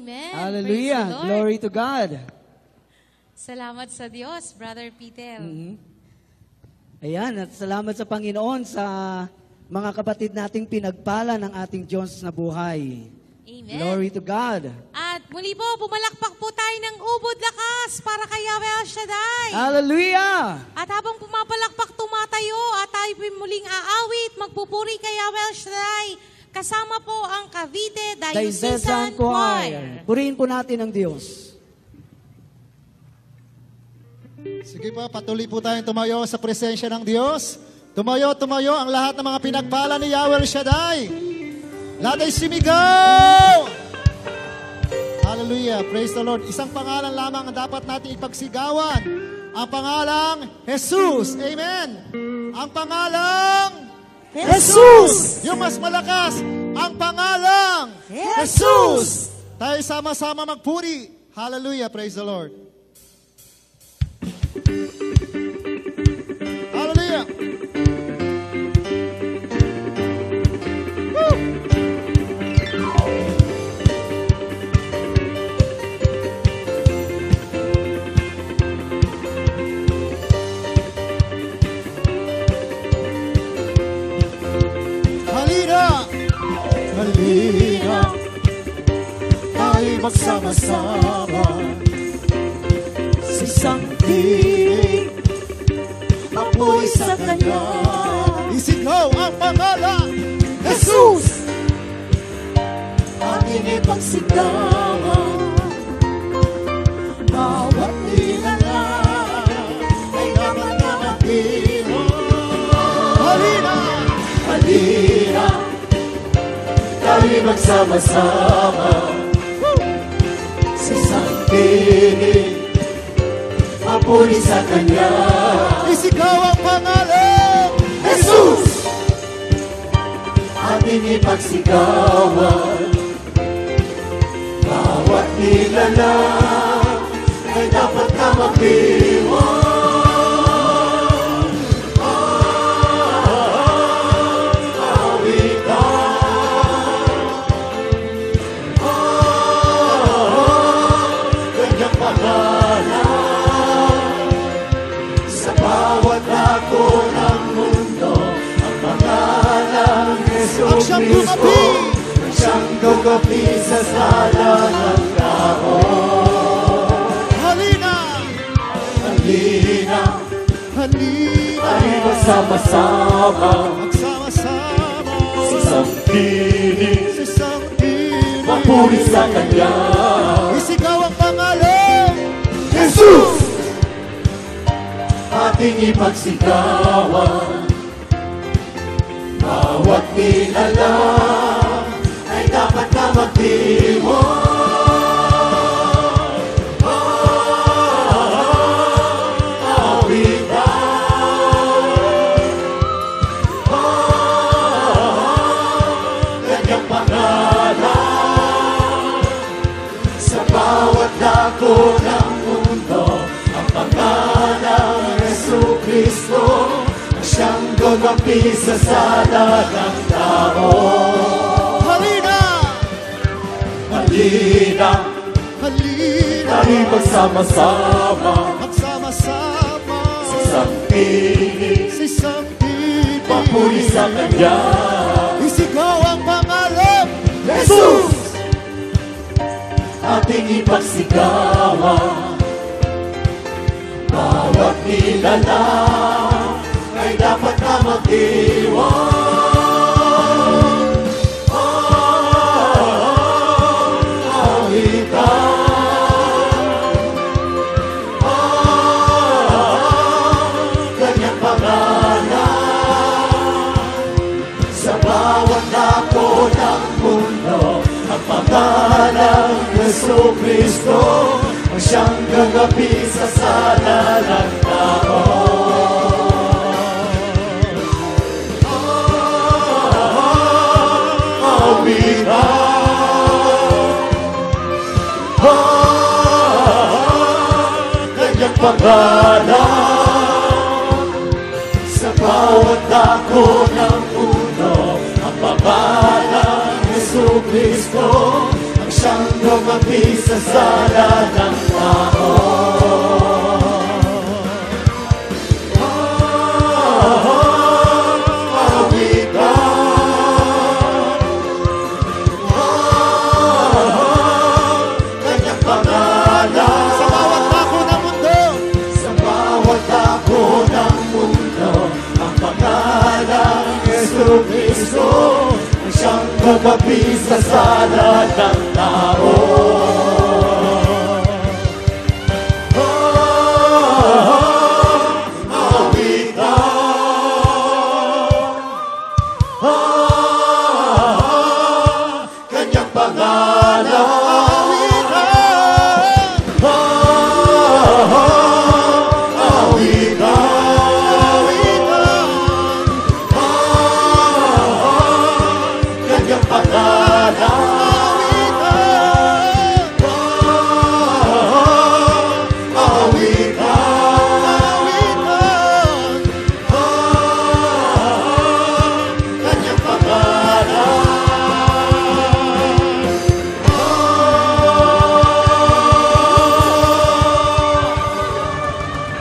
Amen. Hallelujah. Praise the Lord. Glory to God. Salamat sa Diyos, Brother Peter. Ayan, at salamat sa Panginoon sa mga kapatid nating pinagpala ng ating Diyos na buhay. Amen. Glory to God. At muli po, pumalakpak po tayo ng ubod lakas para kay Yahweh El Shaddai. Hallelujah! At habang pumapalakpak, tumatayo at tayo po muling aawit, magpupuri kay Yahweh El Shaddai. Kasama po ang Cavite Diocesan Choir. Purihin po natin ang Diyos. Sige po, patuloy po tayong tumayo sa presensya ng Diyos. Tumayo, tumayo ang lahat ng mga pinagpala ni Yahweh El Shaddai. Lahat ay sumigaw! Hallelujah, praise the Lord. Isang pangalan lamang ang dapat natin ipagsigawan. Ang pangalang Jesus. Amen. Ang pangalang Jesus. Yung mas malakas, ang pangalang Jesus. Tayo sama-sama magpuri. Hallelujah, praise the Lord. Hallelujah. Woo! Halina! Halina! Tayo magsama-sama sa isang tinig, apoy sa Kanya. Isigaw ang pangalan, Jesus! Ating ipagsigawan, bawat nilalang ay dapat na mag-iwan. Halina! Halina! Tayo magsama-sama sa isang tinig, apoy sa Kanya. Isigaw ang pangalan, Jesus! Ating ipagsigawan, bawat nilalang ay dapat na mag-iwan. Ang siyang gumapi, ang siyang gumapi sa sala ng tao. Halina! Halina! Halina! Ay magsama-sama, magsama-sama sa isang tinig, sa isang tinig, mapuri sa Kanya. Isigaw ang pangalan, Jesus! Ating ipagsigawan, bawat nilalang ay dapat na mag-iwan. Kanyang pangalan sa bawat dako ng mundo, ang pangalan ng Jesucristo, siyang gumapi sa sala ng tao. Halina! Halina! Halina! Tayo magsama-sama, magsama-sama sa isang tinig, sa isang tinig, papuri sa Kanya. Isigaw ang pangalan, Jesus! Ating ipagsigawan, bawat nilalang ay dapat na mag-iwan. Kanyang pangalan sa bawat dako ng mundo, ang pangalan ng Jesucristo, ang siyang gagapi sa sala ng tao. Kanyang pangalan sa bawat dako ng mundo, ang pangalan ng Jesucristo, ang siyang gumapi sa sala ng tao. Kanyang pangalan Sa bawat dako ng mundo, sa bawat dako ng mundo, ang pangalan Jesu Cristo ang siyang gumapi sa sala ng